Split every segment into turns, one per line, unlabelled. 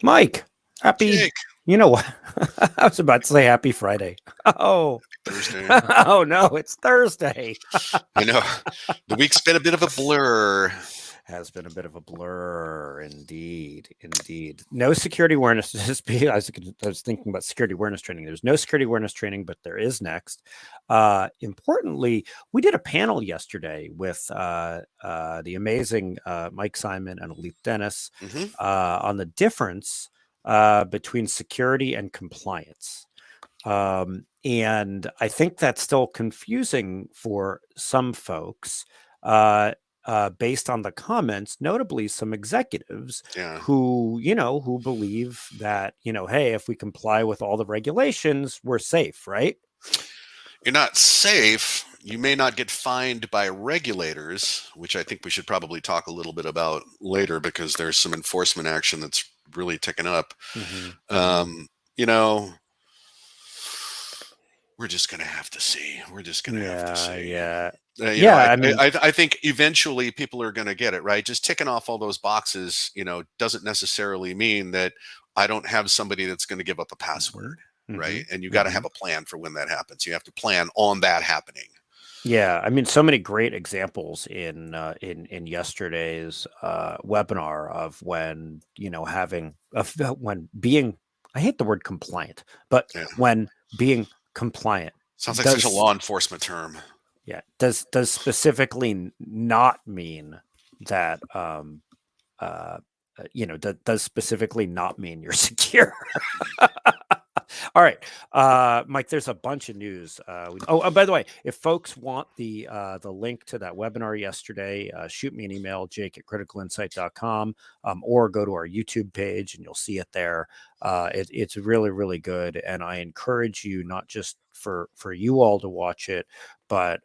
Mike, happy,
Jake,
you know what? I was about to say happy Friday. Oh,
Thursday.
oh no, it's Thursday.
I know the week's been a bit of a blur.
Has been a bit of a blur, indeed, indeed. No security awareness. I was thinking about security awareness training. There's no security awareness training, but there is next. Importantly, we did a panel yesterday with the amazing Mike Simon and Elite Dennis
hmm
on the difference between security and compliance. And I think that's still confusing for some folks. Based on the comments, notably some executives
Yeah,
who believe that, hey, if we comply with all the regulations, we're safe, right?
you're not safe. You may not get fined by regulators, which I think we should probably talk a little bit about later because there's some enforcement action that's really ticking up.
Hmm. Hmm.
Um, you know, we're just gonna have to see. We're just gonna have to
Yeah,
see.
yeah,
You know,
yeah.
I,
I
I
mean,
I I think eventually people are going to get it right. Just ticking off all those boxes, doesn't necessarily mean that I don't have somebody that's going to give up a
hmm.
password,
Hmm.
right? And you got to
Hmm.
have a plan for when that happens. You have to plan on that happening.
Yeah, I mean, so many great examples in yesterday's webinar of when having of when being, I hate the word compliant, but
Yeah,
when being compliant
sounds like such a
does
law enforcement term.
yeah does specifically not mean that does specifically not mean you're secure. All right, Mike. There's a bunch of news. By the way, if folks want the link to that webinar yesterday, shoot me an email, jake@criticalinsight.com, or go to our YouTube page and you'll see it there. It's really really good, and I encourage you not just for you all to watch it, but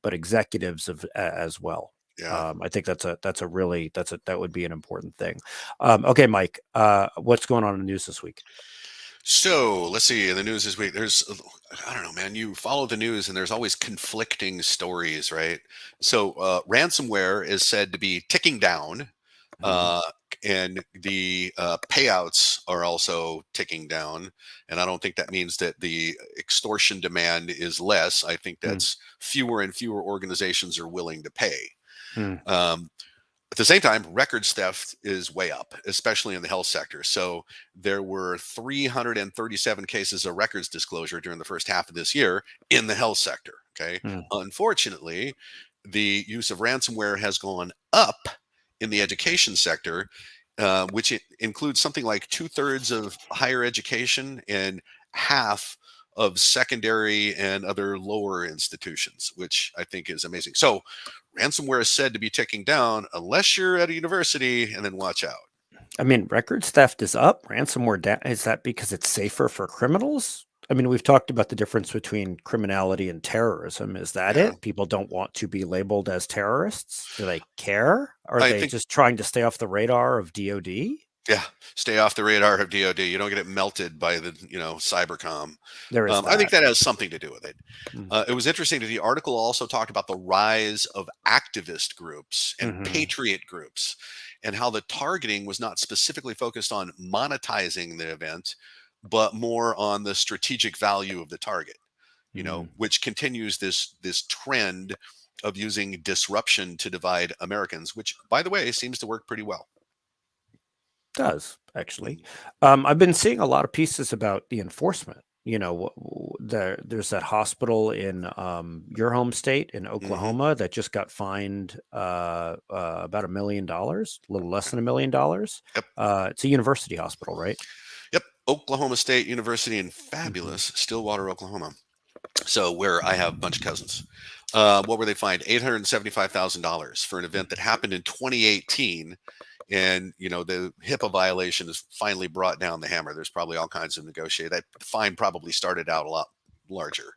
executives as well.
Yeah.
I think that would be an important thing. Okay, Mike, what's going on in the news this week?
So let's see. In the news this week, I don't know, man. You follow the news, and there's always conflicting stories, right? So ransomware is said to be ticking down.
Mhm.
uh, and the payouts are also ticking down. And I don't think that means that the extortion demand is less. I think
Mm,
that's fewer and fewer organizations are willing to pay.
mm,
Um, at the same time, records theft is way up, especially in the health sector. So there were 337 cases of records disclosure during the first half of this year in the health sector. Okay.
mm.
Unfortunately, the use of ransomware has gone up in the education sector, which includes something like two-thirds of higher education and half of secondary and other lower institutions, which I think is amazing. So ransomware is said to be ticking down unless you're at a university, and then watch out.
I mean, records theft is up, ransomware down. Is that because it's safer for criminals? I mean, we've talked about the difference between criminality and terrorism. Is that
Yeah.
it? People don't want to be labeled as terrorists. Do they care? Are
I
they
think,
just trying to stay off the radar of DOD?
yeah, stay off the radar of DoD. You don't get it melted by the, cybercom.
There is
I think
that.
that has something to do with it.
Mm.
It was interesting that the article also talked about the rise of activist groups and
Mhm.
patriot groups, and how the targeting was not specifically focused on monetizing the event, but more on the strategic value of the target.
Mhm.
Which continues this trend of using disruption to divide Americans, which, by the way, seems to work pretty well.
Does actually.
Mhm.
I've been seeing a lot of pieces about the enforcement. There's that hospital in your home state in
Mhm.
Oklahoma that just got fined about $1 million, a little less than $1 million.
Yep.
It's a university hospital, right?
Yep. Oklahoma State University in
Hmm.
fabulous Stillwater, Oklahoma. So where I have a bunch of cousins. What were they fined? $875,000 for an event that happened in 2018. And the HIPAA violation has finally brought down the hammer. There's probably all kinds of negotiate. That fine probably started out a lot larger.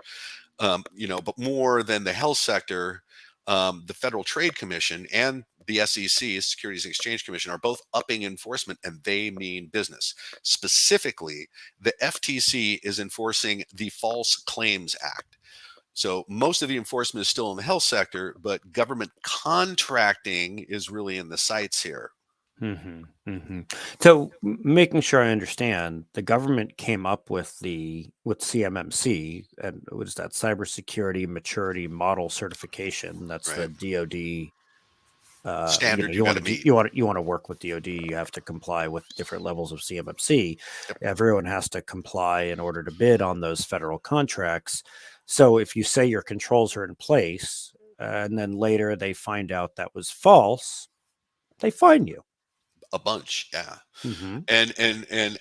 But more than the health sector, the Federal Trade Commission and the SEC, Securities and Exchange Commission, are both upping enforcement, and they mean business. Specifically, the FTC is enforcing the False Claims Act. So most of the enforcement is still in the health sector, but government contracting is really in the sights here.
So making sure I understand, the government came up with CMMC, and what is that, Cybersecurity Maturity Model Certification? That's the
Right.
DoD.
Standard you
You
got
want
to
to do,
meet.
you want to work with DoD. You have to comply with different levels of CMMC.
Yep.
Everyone has to comply in order to bid on those federal contracts. So if you say your controls are in place, and then later they find out that was false, they fine you.
A bunch. Yeah.
Mm-hmm.
And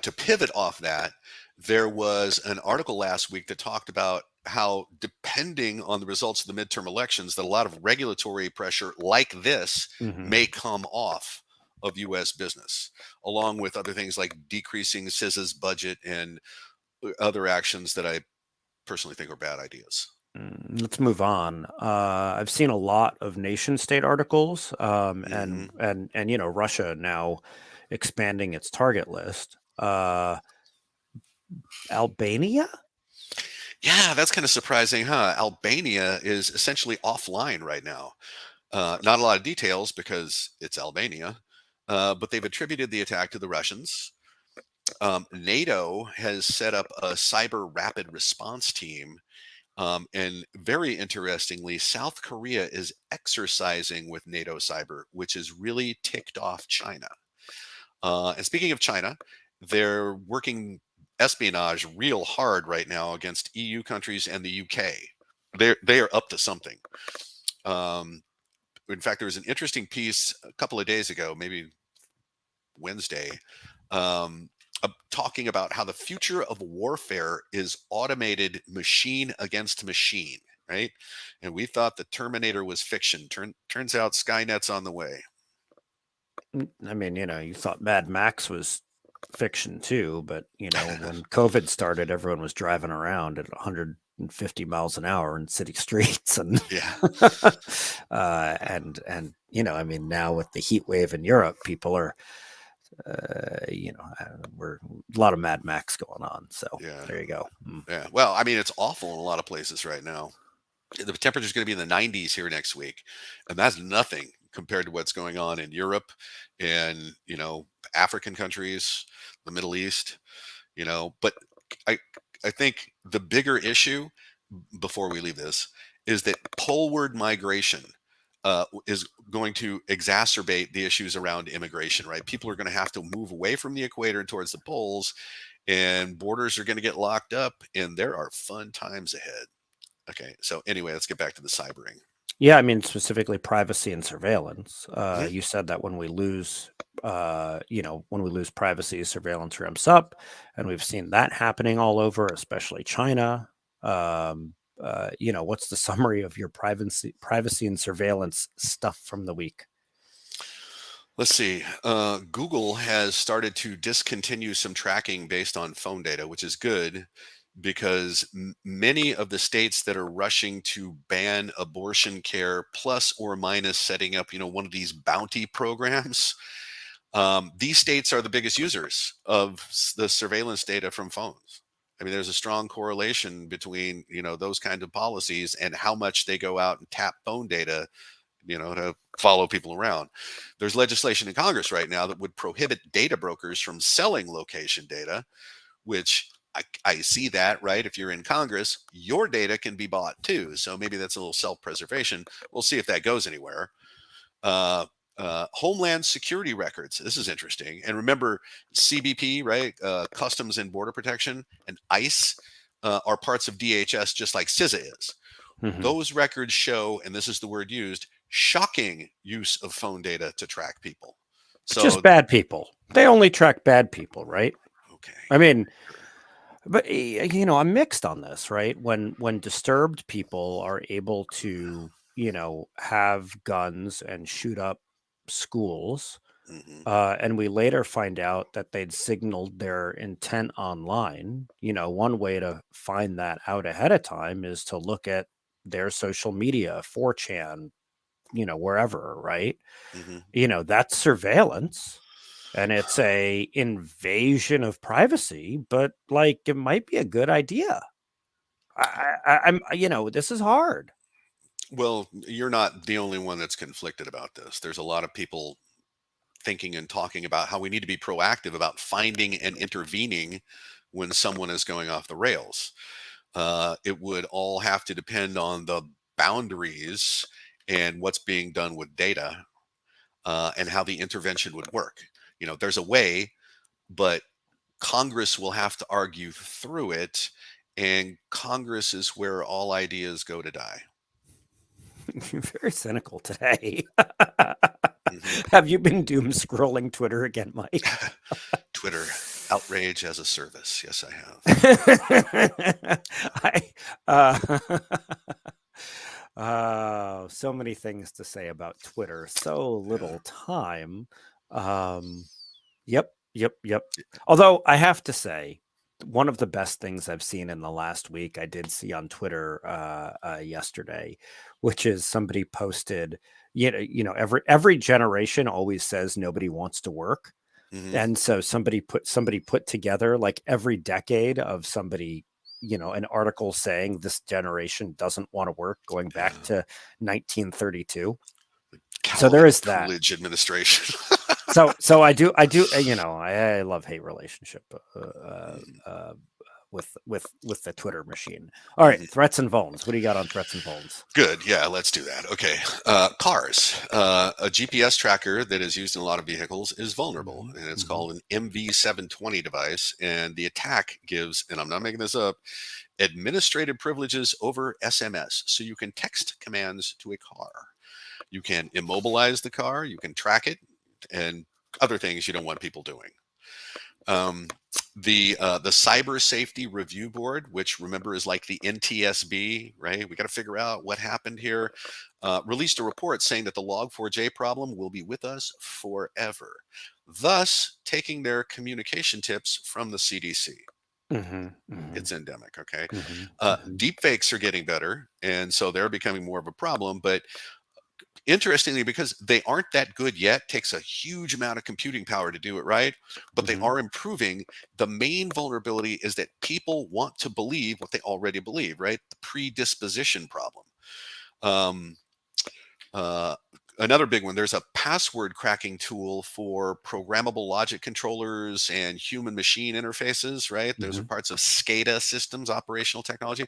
to pivot off that, there was an article last week that talked about how, depending on the results of the midterm elections, that a lot of regulatory pressure like this
Mm-hmm.
may come off of U.S. business, along with other things like decreasing CISA's budget and other actions that I personally think are bad ideas.
Let's move on. I've seen a lot of nation state articles,
Hmm.
and Russia now expanding its target list. Albania?
Yeah, that's kind of surprising, huh? Albania is essentially offline right now. Not a lot of details because it's Albania, but they've attributed the attack to the Russians. NATO has set up a cyber rapid response team. And very interestingly, South Korea is exercising with NATO cyber, which has really ticked off China. And speaking of China, they're working espionage real hard right now against EU countries and the UK. They are up to something. Um, in fact, there was an interesting piece a couple of days ago, maybe Wednesday, um, talking about how the future of warfare is automated machine against machine, right? And we thought the Terminator was fiction. Turns out Skynet's on the way.
I mean, you thought Mad Max was fiction too, but when COVID started, everyone was driving around at 150 miles an hour in city streets, and
Yeah,
I mean, now with the heat wave in Europe, people are, we're a lot of Mad Max going on. So
yeah,
there you go.
yeah. Well, I mean, it's awful in a lot of places right now. The temperature's going to be in the 90s here next week, and that's nothing compared to what's going on in Europe and African countries, the Middle East. But I I think the bigger issue, before we leave this, is that poleward migration is going to exacerbate the issues around immigration. Right, people are going to have to move away from the equator and towards the poles, and borders are going to get locked up, and there are fun times ahead. Okay, so anyway, let's get back to the cybering.
Yeah, I mean, specifically privacy and surveillance.
Mhm.
You said that when we lose privacy, surveillance ramps up, and we've seen that happening all over, especially China. What's the summary of your privacy and surveillance stuff from the week?
Let's see. Google has started to discontinue some tracking based on phone data, which is good because many of the states that are rushing to ban abortion care, plus or minus setting up, one of these bounty programs, these states are the biggest users of the surveillance data from phones. I mean, there's a strong correlation between, those kind of policies and how much they go out and tap phone data, to follow people around. There's legislation in Congress right now that would prohibit data brokers from selling location data, which I see that, right? If you're in Congress, your data can be bought too. So maybe that's a little self preservation. We'll see if that goes anywhere. Uh, Homeland security records. This is interesting. And remember, CBP, right? Customs and Border Protection and ICE are parts of DHS, just like CISA is.
Hmm.
Those records show, and this is the word used, shocking use of phone data to track people.
Just
So,
bad people. They only track bad people, right?
okay.
I mean,
Sure.
but I'm mixed on this, right? When disturbed people are able to, have guns and shoot up schools,
Hmm.
and we later find out that they'd signaled their intent online. One way to find that out ahead of time is to look at their social media, 4chan, wherever, right?
Hmm.
That's surveillance, and it's a invasion of privacy, but like it might be a good idea. I'm this is hard.
Well, you're not the only one that's conflicted about this. There's a lot of people thinking and talking about how we need to be proactive about finding and intervening when someone is going off the rails. It would all have to depend on the boundaries and what's being done with data, and how the intervention would work. There's a way, but Congress will have to argue through it, and Congress is where all ideas go to die.
You're very cynical today.
Mhm.
Have you been doom scrolling Twitter again, Mike?
Twitter, outrage as a service. Yes, I have.
So many things to say about Twitter. So little time. Yep. Although I have to say, one of the best things I've seen in the last week, I did see on Twitter yesterday, which is somebody posted, every generation always says nobody wants to work.
Mhm.
And so somebody put together like every decade of somebody, an article saying this generation doesn't want to work going back
Yeah.
to 1932. So there
Calvin
is that.
Coolidge administration.
So I do, I love hate relationship with the Twitter machine. All right, threats and vulns. What do you got on threats and vulns?
Good. Yeah, let's do that. Okay. Cars. A GPS tracker that is used in a lot of vehicles is vulnerable, and it's called an MV720 device. And the attack gives, and I'm not making this up, administrative privileges over SMS. So you can text commands to a car. You can immobilize the car. You can track it, and other things you don't want people doing. The Cyber Safety Review Board, which remember is like the NTSB, right? We got to figure out what happened here. Released a report saying that the Log4j problem will be with us forever, thus taking their communication tips from the CDC. It's endemic. Okay. Deepfakes are getting better, and so they're becoming more of a problem. But interestingly, because they aren't that good yet, takes a huge amount of computing power to do it right, but they are improving. The main vulnerability is that people want to believe what they already believe, right? The predisposition problem. Another big one, there's a password cracking tool for programmable logic controllers and human machine interfaces, right? Those are parts of SCADA systems, operational technology.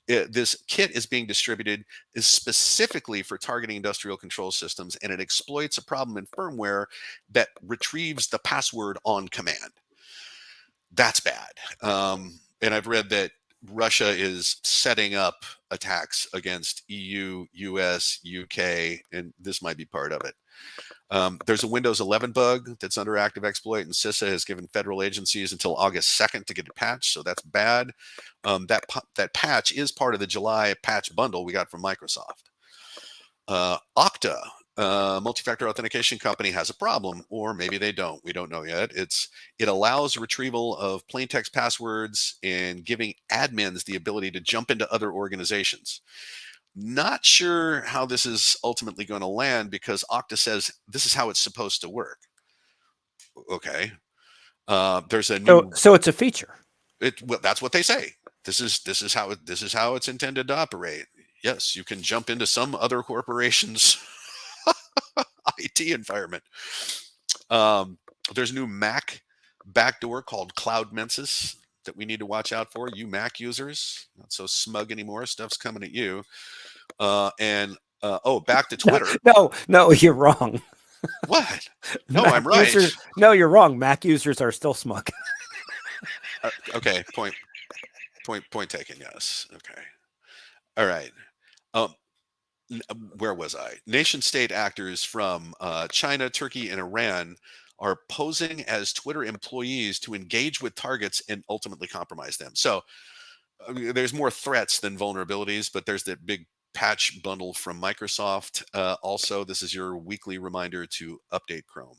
This kit is being distributed is specifically for targeting industrial control systems, and it exploits a problem in firmware that retrieves the password on command. That's bad. And I've read that Russia is setting up attacks against EU, US, UK, and this might be part of it. There's a Windows 11 bug that's under active exploit, and CISA has given federal agencies until August 2nd to get it patched, so that's bad. That patch is part of the July patch bundle we got from Microsoft. Okta, multi-factor authentication company, has a problem, or maybe they don't. We don't know yet. It allows retrieval of plain text passwords and giving admins the ability to jump into other organizations. Not sure how this is ultimately going to land, because Okta says this is how it's supposed to work. Okay. There's a new.
So it's a feature.
Well, that's what they say. This is how it's intended to operate. Yes, you can jump into some other corporation's IT environment. There's a new Mac backdoor called Cloud Mensis that we need to watch out for. You Mac users, not so smug anymore. Stuff's coming at you. Back to Twitter.
No, you're wrong.
What? No, I'm right.
No, you're wrong. Mac users are still smug.
Okay, point taken. Yes. Okay. All right. Where was I? Nation state actors from China, Turkey, and Iran are posing as Twitter employees to engage with targets and ultimately compromise them. So there's more threats than vulnerabilities, but there's that big patch bundle from Microsoft. Also, this is your weekly reminder to update Chrome.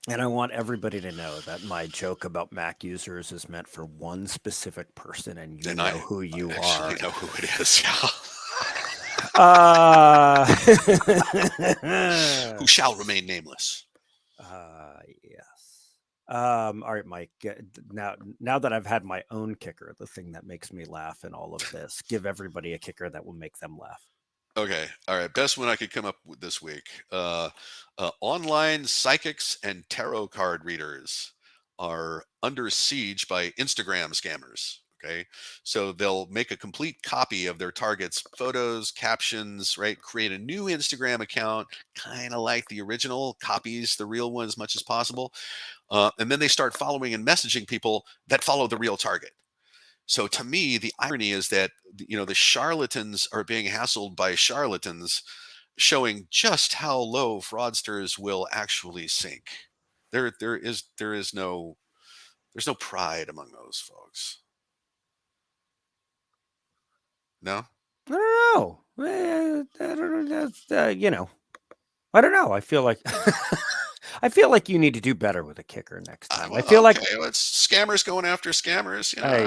And I want everybody to know that my joke about Mac users is meant for one specific person, and you know who you are.
I know who it is. Who shall remain nameless.
Yes. All right, Mike. Now that I've had my own kicker, the thing that makes me laugh in all of this, give everybody a kicker that will make them laugh.
Okay. All right. Best one I could come up with this week. Online psychics and tarot card readers are under siege by Instagram scammers. Okay. So they'll make a complete copy of their target's photos, captions, right? Create a new Instagram account, kind of like the original, copies the real one as much as possible. And then they start following and messaging people that follow the real target. So to me, the irony is that the charlatans are being hassled by charlatans, showing just how low fraudsters will actually sink. There's no pride among those folks. No.
I don't know. I don't know. I don't know. I feel like I feel like you need to do better with a kicker next time. I
Well,
feel like
okay, well, it's scammers going after scammers. I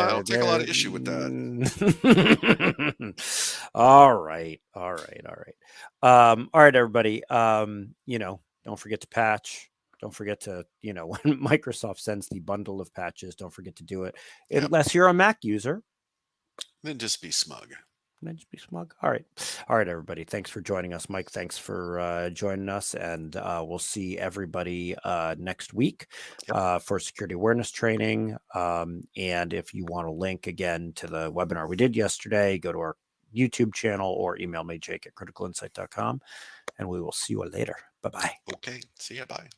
don't take a lot of issue with that.
All right, all right, all right. All right, everybody. Don't forget to patch. Don't forget to, when Microsoft sends the bundle of patches, don't forget to do it.
Yep.
Unless you're a Mac user.
Then just be smug.
Then just be smug. All right. All right, everybody. Thanks for joining us. Mike, thanks for joining us. And we'll see everybody next week
Yep.
for security awareness training. And if you want a link again to the webinar we did yesterday, go to our YouTube channel or email me, jake@criticalinsight.com. And we will see you later. Bye-bye.
Okay. See ya. Bye.